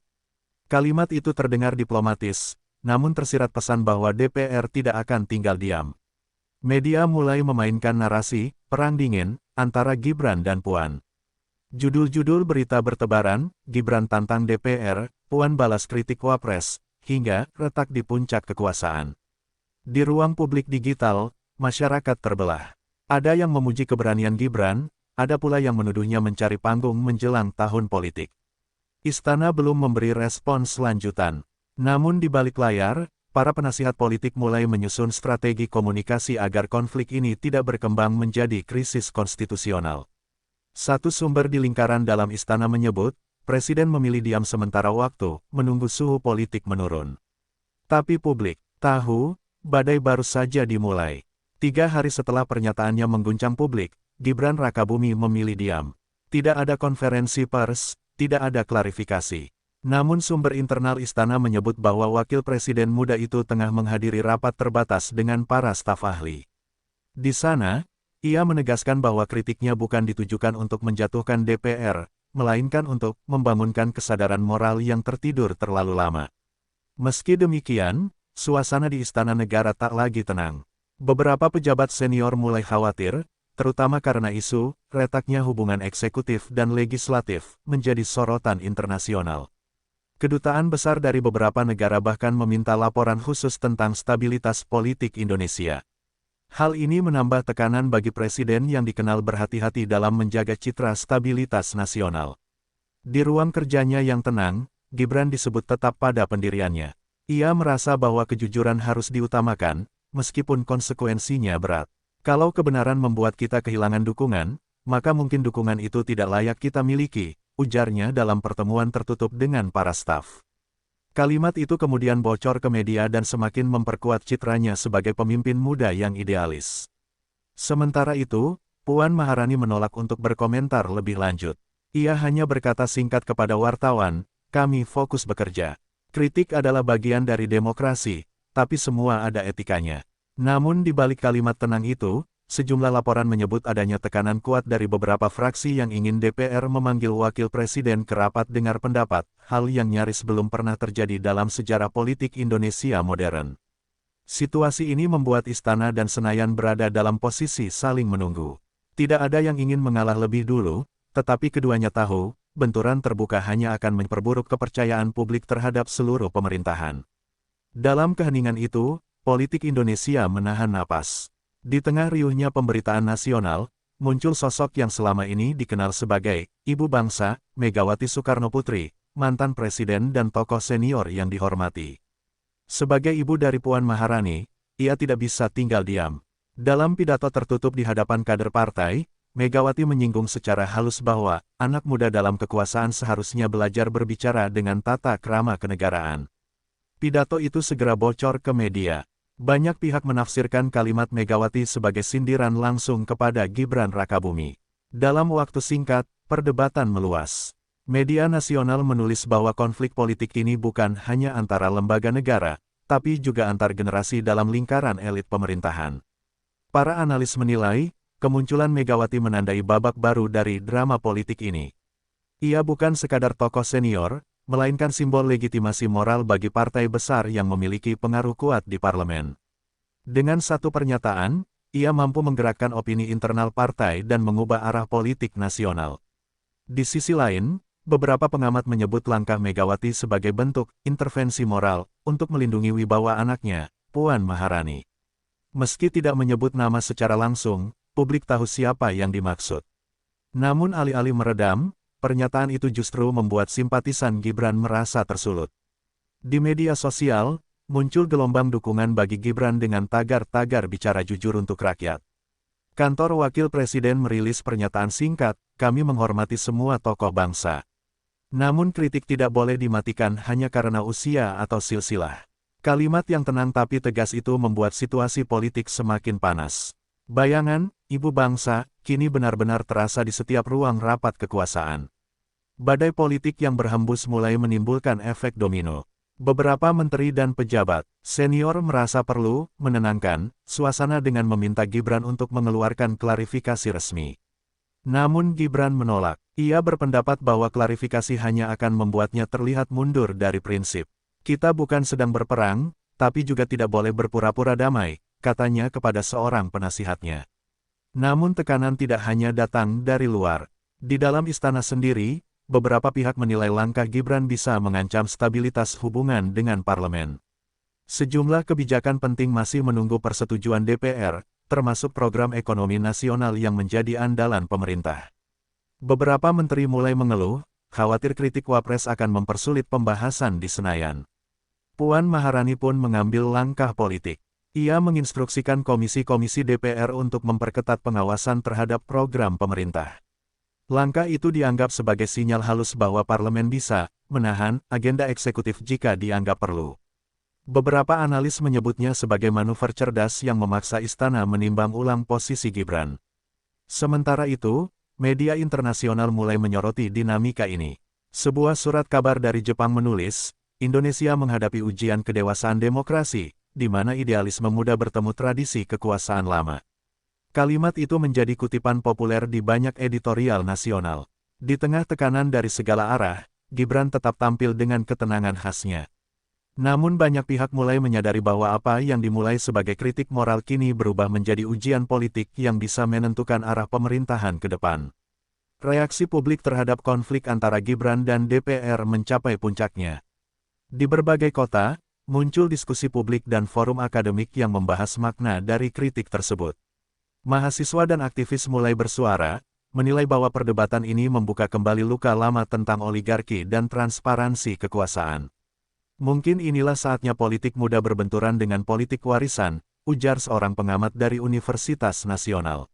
Kalimat itu terdengar diplomatis, namun tersirat pesan bahwa DPR tidak akan tinggal diam. Media mulai memainkan narasi perang dingin antara Gibran dan Puan. Judul-judul berita bertebaran, Gibran tantang DPR, Puan balas kritik Wapres, hingga retak di puncak kekuasaan. Di ruang publik digital, masyarakat terbelah. Ada yang memuji keberanian Gibran, ada pula yang menuduhnya mencari panggung menjelang tahun politik. Istana belum memberi respons lanjutan. Namun di balik layar, para penasihat politik mulai menyusun strategi komunikasi agar konflik ini tidak berkembang menjadi krisis konstitusional. Satu sumber di lingkaran dalam istana menyebut, Presiden memilih diam sementara waktu, menunggu suhu politik menurun. Tapi publik tahu, badai baru saja dimulai. 3 hari setelah pernyataannya mengguncang publik, Gibran Rakabumi memilih diam. Tidak ada konferensi pers, tidak ada klarifikasi. Namun sumber internal istana menyebut bahwa wakil presiden muda itu tengah menghadiri rapat terbatas dengan para staf ahli. Di sana, ia menegaskan bahwa kritiknya bukan ditujukan untuk menjatuhkan DPR, melainkan untuk membangunkan kesadaran moral yang tertidur terlalu lama. Meski demikian, suasana di Istana Negara tak lagi tenang. Beberapa pejabat senior mulai khawatir, terutama karena isu retaknya hubungan eksekutif dan legislatif menjadi sorotan internasional. Kedutaan besar dari beberapa negara bahkan meminta laporan khusus tentang stabilitas politik Indonesia. Hal ini menambah tekanan bagi presiden yang dikenal berhati-hati dalam menjaga citra stabilitas nasional. Di ruang kerjanya yang tenang, Gibran disebut tetap pada pendiriannya. Ia merasa bahwa kejujuran harus diutamakan, meskipun konsekuensinya berat. Kalau kebenaran membuat kita kehilangan dukungan, maka mungkin dukungan itu tidak layak kita miliki, ujarnya dalam pertemuan tertutup dengan para staf. Kalimat itu kemudian bocor ke media dan semakin memperkuat citranya sebagai pemimpin muda yang idealis. Sementara itu, Puan Maharani menolak untuk berkomentar lebih lanjut. Ia hanya berkata singkat kepada wartawan, "Kami fokus bekerja. Kritik adalah bagian dari demokrasi, tapi semua ada etikanya." Namun di balik kalimat tenang itu, sejumlah laporan menyebut adanya tekanan kuat dari beberapa fraksi yang ingin DPR memanggil wakil presiden ke rapat dengar pendapat, hal yang nyaris belum pernah terjadi dalam sejarah politik Indonesia modern. Situasi ini membuat Istana dan Senayan berada dalam posisi saling menunggu. Tidak ada yang ingin mengalah lebih dulu, tetapi keduanya tahu, benturan terbuka hanya akan memperburuk kepercayaan publik terhadap seluruh pemerintahan. Dalam keheningan itu, politik Indonesia menahan napas. Di tengah riuhnya pemberitaan nasional, muncul sosok yang selama ini dikenal sebagai Ibu Bangsa, Megawati Soekarnoputri, mantan presiden dan tokoh senior yang dihormati. Sebagai ibu dari Puan Maharani, ia tidak bisa tinggal diam. Dalam pidato tertutup di hadapan kader partai, Megawati menyinggung secara halus bahwa anak muda dalam kekuasaan seharusnya belajar berbicara dengan tata krama kenegaraan. Pidato itu segera bocor ke media. Banyak pihak menafsirkan kalimat Megawati sebagai sindiran langsung kepada Gibran Rakabumi. Dalam waktu singkat, perdebatan meluas. Media nasional menulis bahwa konflik politik ini bukan hanya antara lembaga negara, tapi juga antar generasi dalam lingkaran elit pemerintahan. Para analis menilai, kemunculan Megawati menandai babak baru dari drama politik ini. Ia bukan sekadar tokoh senior, melainkan simbol legitimasi moral bagi partai besar yang memiliki pengaruh kuat di parlemen. Dengan satu pernyataan, ia mampu menggerakkan opini internal partai dan mengubah arah politik nasional. Di sisi lain, beberapa pengamat menyebut langkah Megawati sebagai bentuk intervensi moral untuk melindungi wibawa anaknya, Puan Maharani. Meski tidak menyebut nama secara langsung, publik tahu siapa yang dimaksud. Namun alih-alih meredam, pernyataan itu justru membuat simpatisan Gibran merasa tersulut. Di media sosial, muncul gelombang dukungan bagi Gibran dengan tagar-tagar bicara jujur untuk rakyat. Kantor Wakil Presiden merilis pernyataan singkat, "Kami menghormati semua tokoh bangsa. Namun kritik tidak boleh dimatikan hanya karena usia atau silsilah." Kalimat yang tenang tapi tegas itu membuat situasi politik semakin panas. Bayangan, ibu bangsa, kini benar-benar terasa di setiap ruang rapat kekuasaan. Badai politik yang berhembus mulai menimbulkan efek domino. Beberapa menteri dan pejabat senior merasa perlu menenangkan suasana dengan meminta Gibran untuk mengeluarkan klarifikasi resmi. Namun Gibran menolak. Ia berpendapat bahwa klarifikasi hanya akan membuatnya terlihat mundur dari prinsip. "Kita bukan sedang berperang, tapi juga tidak boleh berpura-pura damai," katanya kepada seorang penasihatnya. Namun tekanan tidak hanya datang dari luar. Di dalam istana sendiri, beberapa pihak menilai langkah Gibran bisa mengancam stabilitas hubungan dengan parlemen. Sejumlah kebijakan penting masih menunggu persetujuan DPR, termasuk program ekonomi nasional yang menjadi andalan pemerintah. Beberapa menteri mulai mengeluh, khawatir kritik Wapres akan mempersulit pembahasan di Senayan. Puan Maharani pun mengambil langkah politik. Ia menginstruksikan komisi-komisi DPR untuk memperketat pengawasan terhadap program pemerintah. Langkah itu dianggap sebagai sinyal halus bahwa parlemen bisa menahan agenda eksekutif jika dianggap perlu. Beberapa analis menyebutnya sebagai manuver cerdas yang memaksa istana menimbang ulang posisi Gibran. Sementara itu, media internasional mulai menyoroti dinamika ini. Sebuah surat kabar dari Jepang menulis, Indonesia menghadapi ujian kedewasaan demokrasi, di mana idealisme muda bertemu tradisi kekuasaan lama. Kalimat itu menjadi kutipan populer di banyak editorial nasional. Di tengah tekanan dari segala arah, Gibran tetap tampil dengan ketenangan khasnya. Namun banyak pihak mulai menyadari bahwa apa yang dimulai sebagai kritik moral kini berubah menjadi ujian politik yang bisa menentukan arah pemerintahan ke depan. Reaksi publik terhadap konflik antara Gibran dan DPR mencapai puncaknya. Di berbagai kota, muncul diskusi publik dan forum akademik yang membahas makna dari kritik tersebut. Mahasiswa dan aktivis mulai bersuara, menilai bahwa perdebatan ini membuka kembali luka lama tentang oligarki dan transparansi kekuasaan. "Mungkin inilah saatnya politik muda berbenturan dengan politik warisan," ujar seorang pengamat dari Universitas Nasional.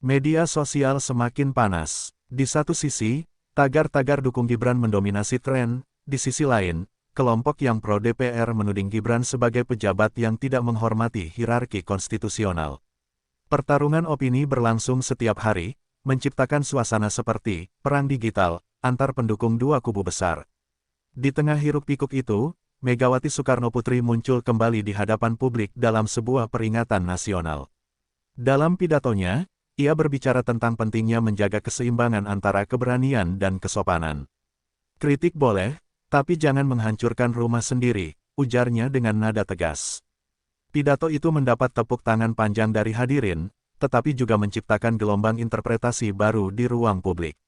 Media sosial semakin panas. Di satu sisi, tagar-tagar dukung Gibran mendominasi tren, di sisi lain, kelompok yang pro-DPR menuding Gibran sebagai pejabat yang tidak menghormati hierarki konstitusional. Pertarungan opini berlangsung setiap hari, menciptakan suasana seperti perang digital antar pendukung dua kubu besar. Di tengah hiruk-pikuk itu, Megawati Soekarnoputri muncul kembali di hadapan publik dalam sebuah peringatan nasional. Dalam pidatonya, ia berbicara tentang pentingnya menjaga keseimbangan antara keberanian dan kesopanan. "Kritik boleh, tapi jangan menghancurkan rumah sendiri," ujarnya dengan nada tegas. Pidato itu mendapat tepuk tangan panjang dari hadirin, tetapi juga menciptakan gelombang interpretasi baru di ruang publik.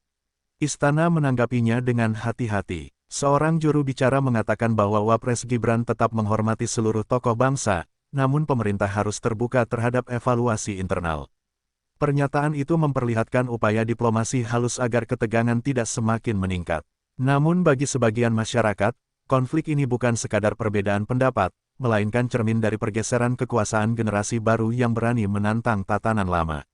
Istana menanggapinya dengan hati-hati. Seorang juru bicara mengatakan bahwa Wapres Gibran tetap menghormati seluruh tokoh bangsa, namun pemerintah harus terbuka terhadap evaluasi internal. Pernyataan itu memperlihatkan upaya diplomasi halus agar ketegangan tidak semakin meningkat. Namun bagi sebagian masyarakat, konflik ini bukan sekadar perbedaan pendapat, melainkan cermin dari pergeseran kekuasaan generasi baru yang berani menantang tatanan lama.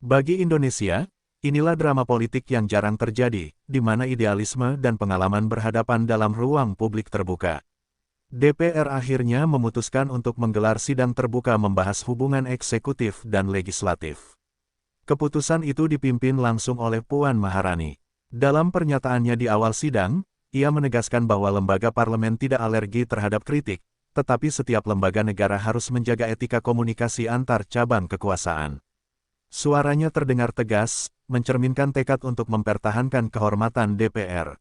Bagi Indonesia, inilah drama politik yang jarang terjadi, di mana idealisme dan pengalaman berhadapan dalam ruang publik terbuka. DPR akhirnya memutuskan untuk menggelar sidang terbuka membahas hubungan eksekutif dan legislatif. Keputusan itu dipimpin langsung oleh Puan Maharani. Dalam pernyataannya di awal sidang, ia menegaskan bahwa lembaga parlemen tidak alergi terhadap kritik, tetapi setiap lembaga negara harus menjaga etika komunikasi antar cabang kekuasaan. Suaranya terdengar tegas, mencerminkan tekad untuk mempertahankan kehormatan DPR.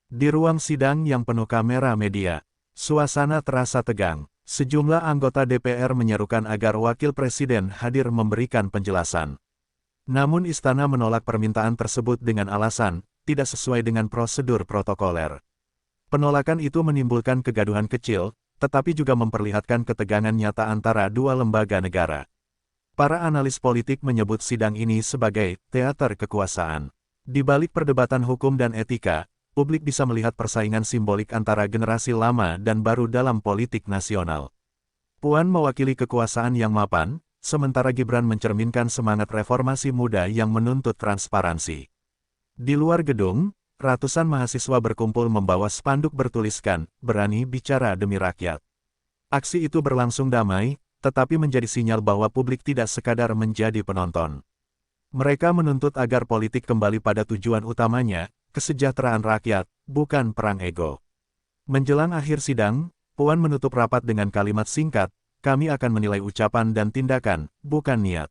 Di ruang sidang yang penuh kamera media, suasana terasa tegang. Sejumlah anggota DPR menyerukan agar wakil presiden hadir memberikan penjelasan. Namun istana menolak permintaan tersebut dengan alasan, tidak sesuai dengan prosedur protokoler. Penolakan itu menimbulkan kegaduhan kecil, tetapi juga memperlihatkan ketegangan nyata antara dua lembaga negara. Para analis politik menyebut sidang ini sebagai teater kekuasaan. Di balik perdebatan hukum dan etika, publik bisa melihat persaingan simbolik antara generasi lama dan baru dalam politik nasional. Puan mewakili kekuasaan yang mapan, sementara Gibran mencerminkan semangat reformasi muda yang menuntut transparansi. Di luar gedung, ratusan mahasiswa berkumpul membawa spanduk bertuliskan, "Berani bicara demi rakyat." Aksi itu berlangsung damai, tetapi menjadi sinyal bahwa publik tidak sekadar menjadi penonton. Mereka menuntut agar politik kembali pada tujuan utamanya, kesejahteraan rakyat, bukan perang ego. Menjelang akhir sidang, Puan menutup rapat dengan kalimat singkat, "Kami akan menilai ucapan dan tindakan, bukan niat."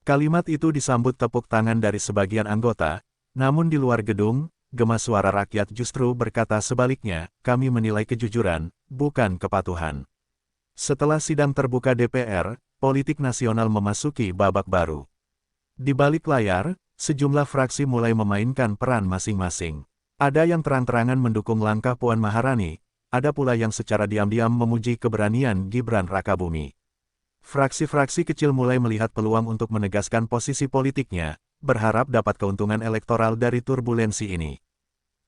Kalimat itu disambut tepuk tangan dari sebagian anggota, namun di luar gedung, gema suara rakyat justru berkata sebaliknya, "Kami menilai kejujuran, bukan kepatuhan." Setelah sidang terbuka DPR, politik nasional memasuki babak baru. Di balik layar, sejumlah fraksi mulai memainkan peran masing-masing. Ada yang terang-terangan mendukung langkah Puan Maharani, ada pula yang secara diam-diam memuji keberanian Gibran Rakabumi. Fraksi-fraksi kecil mulai melihat peluang untuk menegaskan posisi politiknya, berharap dapat keuntungan elektoral dari turbulensi ini.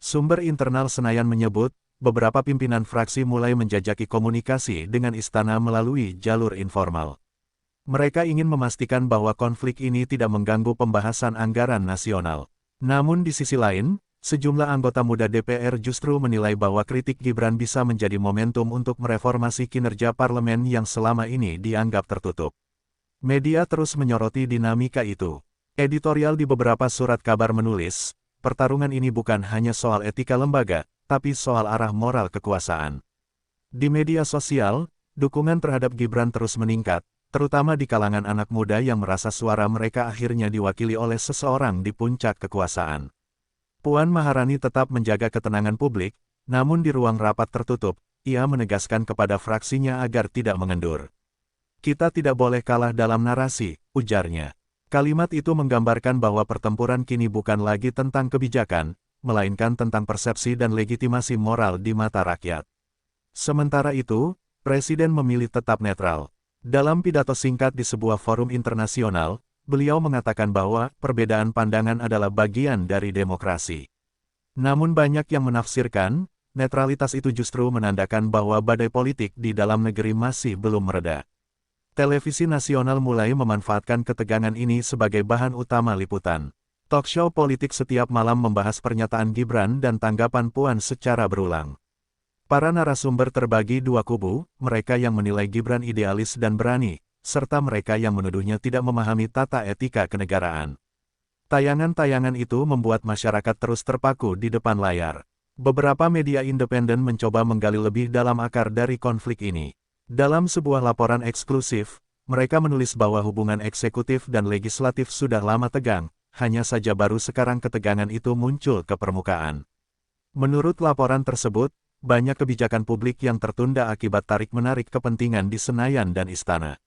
Sumber internal Senayan menyebut, beberapa pimpinan fraksi mulai menjajaki komunikasi dengan istana melalui jalur informal. Mereka ingin memastikan bahwa konflik ini tidak mengganggu pembahasan anggaran nasional. Namun di sisi lain, sejumlah anggota muda DPR justru menilai bahwa kritik Gibran bisa menjadi momentum untuk mereformasi kinerja parlemen yang selama ini dianggap tertutup. Media terus menyoroti dinamika itu. Editorial di beberapa surat kabar menulis, pertarungan ini bukan hanya soal etika lembaga, tapi soal arah moral kekuasaan. Di media sosial, dukungan terhadap Gibran terus meningkat, terutama di kalangan anak muda yang merasa suara mereka akhirnya diwakili oleh seseorang di puncak kekuasaan. Puan Maharani tetap menjaga ketenangan publik, namun di ruang rapat tertutup, ia menegaskan kepada fraksinya agar tidak mengendur. "Kita tidak boleh kalah dalam narasi," ujarnya. Kalimat itu menggambarkan bahwa pertempuran kini bukan lagi tentang kebijakan, melainkan tentang persepsi dan legitimasi moral di mata rakyat. Sementara itu, Presiden memilih tetap netral. Dalam pidato singkat di sebuah forum internasional, beliau mengatakan bahwa perbedaan pandangan adalah bagian dari demokrasi. Namun banyak yang menafsirkan, netralitas itu justru menandakan bahwa badai politik di dalam negeri masih belum mereda. Televisi nasional mulai memanfaatkan ketegangan ini sebagai bahan utama liputan. Talkshow politik setiap malam membahas pernyataan Gibran dan tanggapan Puan secara berulang. Para narasumber terbagi dua kubu, mereka yang menilai Gibran idealis dan berani, serta mereka yang menuduhnya tidak memahami tata etika kenegaraan. Tayangan-tayangan itu membuat masyarakat terus terpaku di depan layar. Beberapa media independen mencoba menggali lebih dalam akar dari konflik ini. Dalam sebuah laporan eksklusif, mereka menulis bahwa hubungan eksekutif dan legislatif sudah lama tegang, hanya saja baru sekarang ketegangan itu muncul ke permukaan. Menurut laporan tersebut, banyak kebijakan publik yang tertunda akibat tarik-menarik kepentingan di Senayan dan Istana.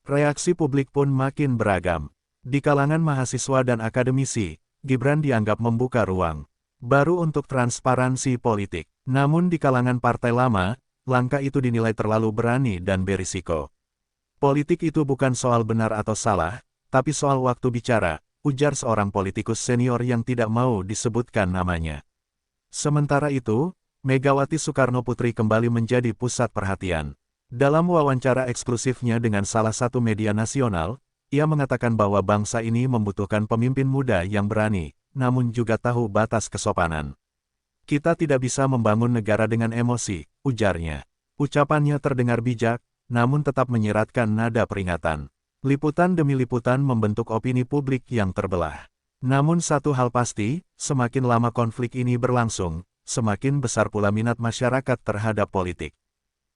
Reaksi publik pun makin beragam. Di kalangan mahasiswa dan akademisi, Gibran dianggap membuka ruang baru untuk transparansi politik. Namun di kalangan partai lama, langkah itu dinilai terlalu berani dan berisiko. Politik itu bukan soal benar atau salah, tapi soal waktu bicara, ujar seorang politikus senior yang tidak mau disebutkan namanya. Sementara itu, Megawati Soekarno Putri kembali menjadi pusat perhatian. Dalam wawancara eksklusifnya dengan salah satu media nasional, ia mengatakan bahwa bangsa ini membutuhkan pemimpin muda yang berani, namun juga tahu batas kesopanan. Kita tidak bisa membangun negara dengan emosi, ujarnya. Ucapannya terdengar bijak, namun tetap menyiratkan nada peringatan. Liputan demi liputan membentuk opini publik yang terbelah. Namun satu hal pasti, semakin lama konflik ini berlangsung, semakin besar pula minat masyarakat terhadap politik.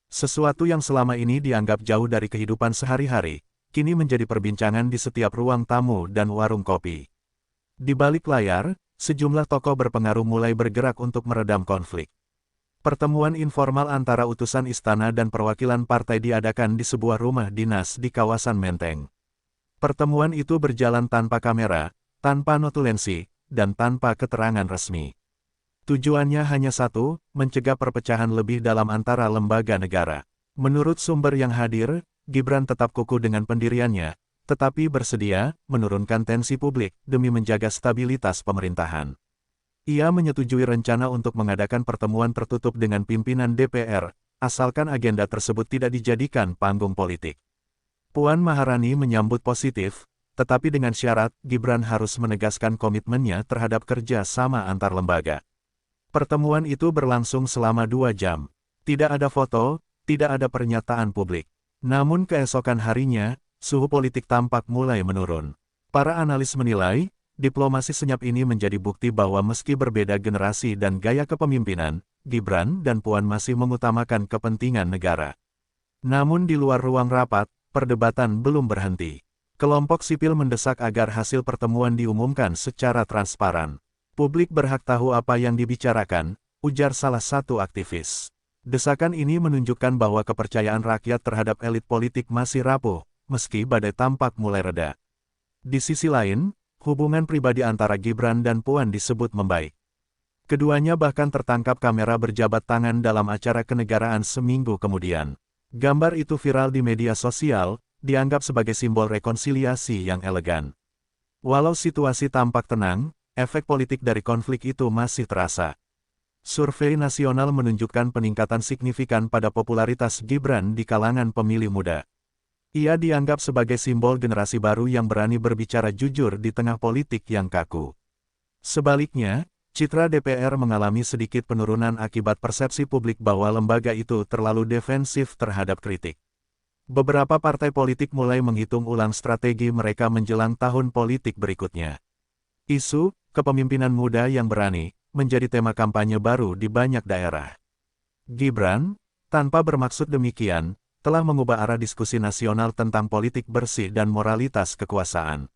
Sesuatu yang selama ini dianggap jauh dari kehidupan sehari-hari, kini menjadi perbincangan di setiap ruang tamu dan warung kopi. Di balik layar, sejumlah tokoh berpengaruh mulai bergerak untuk meredam konflik. Pertemuan informal antara utusan istana dan perwakilan partai diadakan di sebuah rumah dinas di kawasan Menteng. Pertemuan itu berjalan tanpa kamera, tanpa notulensi, dan tanpa keterangan resmi. Tujuannya hanya satu, mencegah perpecahan lebih dalam antara lembaga negara. Menurut sumber yang hadir, Gibran tetap kukuh dengan pendiriannya, tetapi bersedia menurunkan tensi publik demi menjaga stabilitas pemerintahan. Ia menyetujui rencana untuk mengadakan pertemuan tertutup dengan pimpinan DPR, asalkan agenda tersebut tidak dijadikan panggung politik. Puan Maharani menyambut positif, tetapi dengan syarat Gibran harus menegaskan komitmennya terhadap kerja sama antar lembaga. Pertemuan itu berlangsung selama 2 jam. Tidak ada foto, tidak ada pernyataan publik. Namun keesokan harinya, suhu politik tampak mulai menurun. Para analis menilai, diplomasi senyap ini menjadi bukti bahwa meski berbeda generasi dan gaya kepemimpinan, Gibran dan Puan masih mengutamakan kepentingan negara. Namun di luar ruang rapat, perdebatan belum berhenti. Kelompok sipil mendesak agar hasil pertemuan diumumkan secara transparan. Publik berhak tahu apa yang dibicarakan, ujar salah satu aktivis. Desakan ini menunjukkan bahwa kepercayaan rakyat terhadap elit politik masih rapuh, meski badai tampak mulai reda. Di sisi lain, hubungan pribadi antara Gibran dan Puan disebut membaik. Keduanya bahkan tertangkap kamera berjabat tangan dalam acara kenegaraan seminggu kemudian. Gambar itu viral di media sosial, dianggap sebagai simbol rekonsiliasi yang elegan. Walau situasi tampak tenang, efek politik dari konflik itu masih terasa. Survei nasional menunjukkan peningkatan signifikan pada popularitas Gibran di kalangan pemilih muda. Ia dianggap sebagai simbol generasi baru yang berani berbicara jujur di tengah politik yang kaku. Sebaliknya, citra DPR mengalami sedikit penurunan akibat persepsi publik bahwa lembaga itu terlalu defensif terhadap kritik. Beberapa partai politik mulai menghitung ulang strategi mereka menjelang tahun politik berikutnya. Isu kepemimpinan muda yang berani menjadi tema kampanye baru di banyak daerah. Gibran, tanpa bermaksud demikian, telah mengubah arah diskusi nasional tentang politik bersih dan moralitas kekuasaan.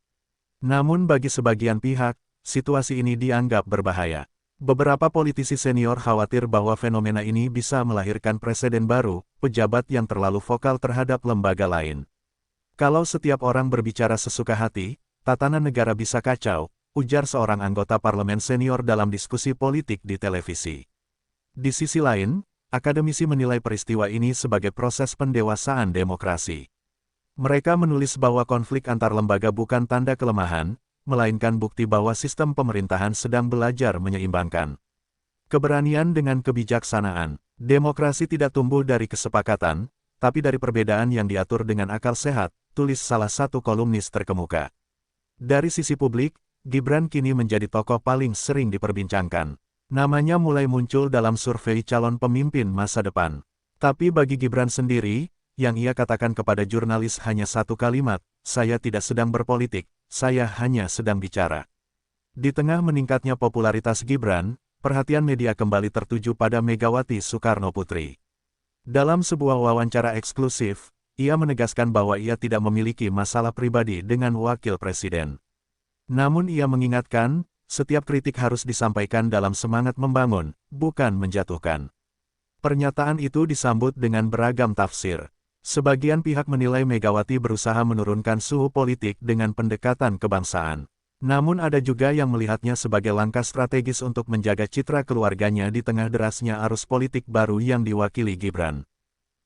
Namun bagi sebagian pihak, situasi ini dianggap berbahaya. Beberapa politisi senior khawatir bahwa fenomena ini bisa melahirkan presiden baru, pejabat yang terlalu vokal terhadap lembaga lain. Kalau setiap orang berbicara sesuka hati, tatanan negara bisa kacau, ujar seorang anggota parlemen senior dalam diskusi politik di televisi. Di sisi lain, akademisi menilai peristiwa ini sebagai proses pendewasaan demokrasi. Mereka menulis bahwa konflik antar lembaga bukan tanda kelemahan, melainkan bukti bahwa sistem pemerintahan sedang belajar menyeimbangkan keberanian dengan kebijaksanaan. Demokrasi tidak tumbuh dari kesepakatan, tapi dari perbedaan yang diatur dengan akal sehat, tulis salah satu kolumnis terkemuka. Dari sisi publik, Gibran kini menjadi tokoh paling sering diperbincangkan. Namanya mulai muncul dalam survei calon pemimpin masa depan. Tapi bagi Gibran sendiri, yang ia katakan kepada jurnalis hanya satu kalimat, "Saya tidak sedang berpolitik, saya hanya sedang bicara." Di tengah meningkatnya popularitas Gibran, perhatian media kembali tertuju pada Megawati Soekarnoputri. Dalam sebuah wawancara eksklusif, ia menegaskan bahwa ia tidak memiliki masalah pribadi dengan wakil presiden. Namun ia mengingatkan, setiap kritik harus disampaikan dalam semangat membangun, bukan menjatuhkan. Pernyataan itu disambut dengan beragam tafsir. Sebagian pihak menilai Megawati berusaha menurunkan suhu politik dengan pendekatan kebangsaan. Namun ada juga yang melihatnya sebagai langkah strategis untuk menjaga citra keluarganya di tengah derasnya arus politik baru yang diwakili Gibran.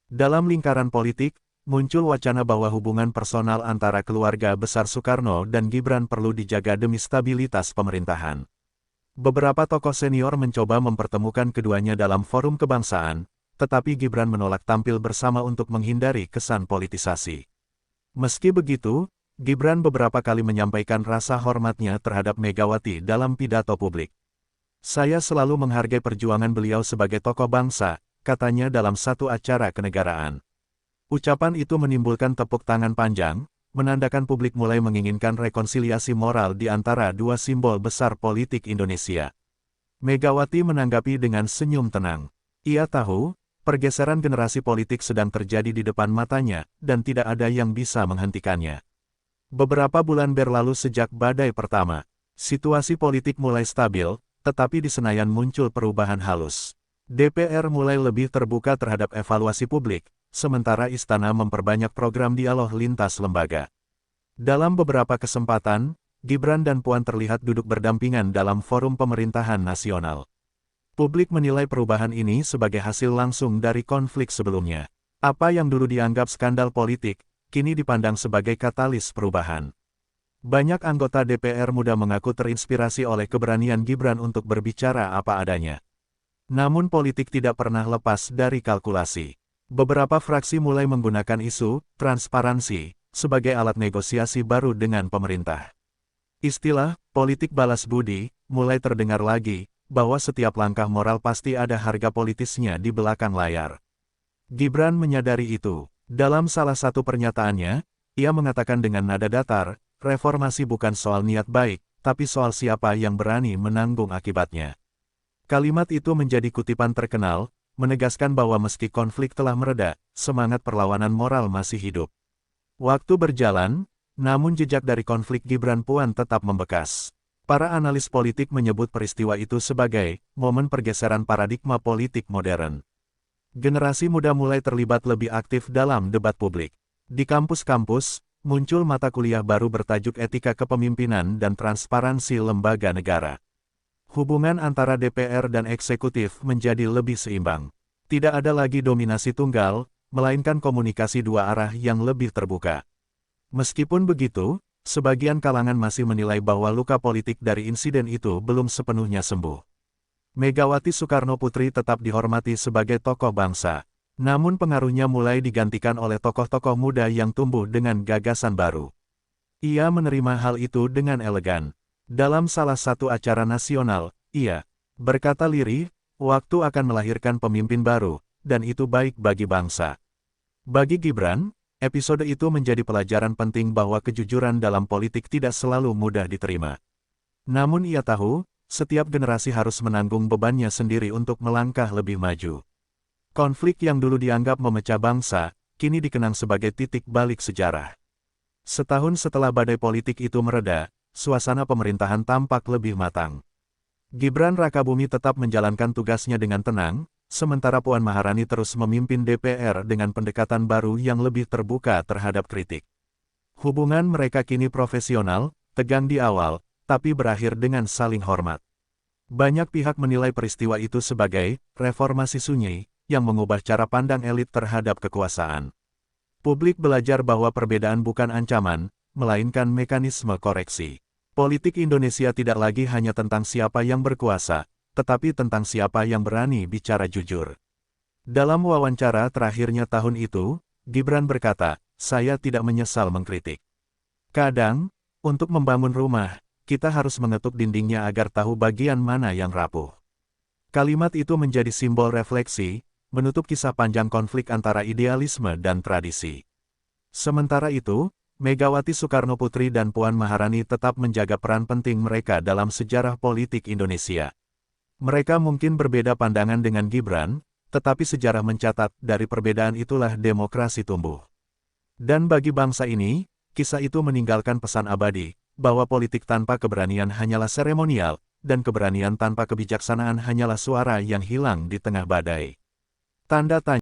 Dalam lingkaran politik, muncul wacana bahwa hubungan personal antara keluarga besar Soekarno dan Gibran perlu dijaga demi stabilitas pemerintahan. Beberapa tokoh senior mencoba mempertemukan keduanya dalam forum kebangsaan, tetapi Gibran menolak tampil bersama untuk menghindari kesan politisasi. Meski begitu, Gibran beberapa kali menyampaikan rasa hormatnya terhadap Megawati dalam pidato publik. "Saya selalu menghargai perjuangan beliau sebagai tokoh bangsa," katanya dalam satu acara kenegaraan. Ucapan itu menimbulkan tepuk tangan panjang, menandakan publik mulai menginginkan rekonsiliasi moral di antara dua simbol besar politik Indonesia. Megawati menanggapi dengan senyum tenang. Ia tahu, pergeseran generasi politik sedang terjadi di depan matanya, dan tidak ada yang bisa menghentikannya. Beberapa bulan berlalu sejak badai pertama. Situasi politik mulai stabil, tetapi di Senayan muncul perubahan halus. DPR mulai lebih terbuka terhadap evaluasi publik, sementara Istana memperbanyak program dialog lintas lembaga. Dalam beberapa kesempatan, Gibran dan Puan terlihat duduk berdampingan dalam forum pemerintahan nasional. Publik menilai perubahan ini sebagai hasil langsung dari konflik sebelumnya. Apa yang dulu dianggap skandal politik, kini dipandang sebagai katalis perubahan. Banyak anggota DPR muda mengaku terinspirasi oleh keberanian Gibran untuk berbicara apa adanya. Namun politik tidak pernah lepas dari kalkulasi. Beberapa fraksi mulai menggunakan isu transparansi sebagai alat negosiasi baru dengan pemerintah. Istilah politik balas budi mulai terdengar lagi, bahwa setiap langkah moral pasti ada harga politisnya di belakang layar. Gibran menyadari itu. Dalam salah satu pernyataannya, ia mengatakan dengan nada datar, reformasi bukan soal niat baik, tapi soal siapa yang berani menanggung akibatnya. Kalimat itu menjadi kutipan terkenal, menegaskan bahwa meski konflik telah mereda, semangat perlawanan moral masih hidup. Waktu berjalan, namun jejak dari konflik Gibran-Puan tetap membekas. Para analis politik menyebut peristiwa itu sebagai momen pergeseran paradigma politik modern. Generasi muda mulai terlibat lebih aktif dalam debat publik. Di kampus-kampus, muncul mata kuliah baru bertajuk Etika Kepemimpinan dan Transparansi Lembaga Negara. Hubungan antara DPR dan eksekutif menjadi lebih seimbang. Tidak ada lagi dominasi tunggal, melainkan komunikasi dua arah yang lebih terbuka. Meskipun begitu, sebagian kalangan masih menilai bahwa luka politik dari insiden itu belum sepenuhnya sembuh. Megawati Soekarnoputri tetap dihormati sebagai tokoh bangsa. Namun pengaruhnya mulai digantikan oleh tokoh-tokoh muda yang tumbuh dengan gagasan baru. Ia menerima hal itu dengan elegan. Dalam salah satu acara nasional, ia berkata lirih, "Waktu akan melahirkan pemimpin baru, dan itu baik bagi bangsa." Bagi Gibran, episode itu menjadi pelajaran penting bahwa kejujuran dalam politik tidak selalu mudah diterima. Namun ia tahu, setiap generasi harus menanggung bebannya sendiri untuk melangkah lebih maju. Konflik yang dulu dianggap memecah bangsa, kini dikenang sebagai titik balik sejarah. Setahun setelah badai politik itu mereda, suasana pemerintahan tampak lebih matang. Gibran Rakabumi tetap menjalankan tugasnya dengan tenang, sementara Puan Maharani terus memimpin DPR dengan pendekatan baru yang lebih terbuka terhadap kritik. Hubungan mereka kini profesional, tegang di awal, tapi berakhir dengan saling hormat. Banyak pihak menilai peristiwa itu sebagai reformasi sunyi, yang mengubah cara pandang elit terhadap kekuasaan. Publik belajar bahwa perbedaan bukan ancaman, melainkan mekanisme koreksi. Politik Indonesia tidak lagi hanya tentang siapa yang berkuasa, tetapi tentang siapa yang berani bicara jujur. Dalam wawancara terakhirnya tahun itu, Gibran berkata, "Saya tidak menyesal mengkritik. Kadang, untuk membangun rumah, kita harus mengetuk dindingnya agar tahu bagian mana yang rapuh." Kalimat itu menjadi simbol refleksi, menutup kisah panjang konflik antara idealisme dan tradisi. Sementara itu, Megawati Soekarnoputri dan Puan Maharani tetap menjaga peran penting mereka dalam sejarah politik Indonesia. Mereka mungkin berbeda pandangan dengan Gibran, tetapi sejarah mencatat dari perbedaan itulah demokrasi tumbuh. Dan bagi bangsa ini, kisah itu meninggalkan pesan abadi, bahwa politik tanpa keberanian hanyalah seremonial, dan keberanian tanpa kebijaksanaan hanyalah suara yang hilang di tengah badai. Tanda tanya.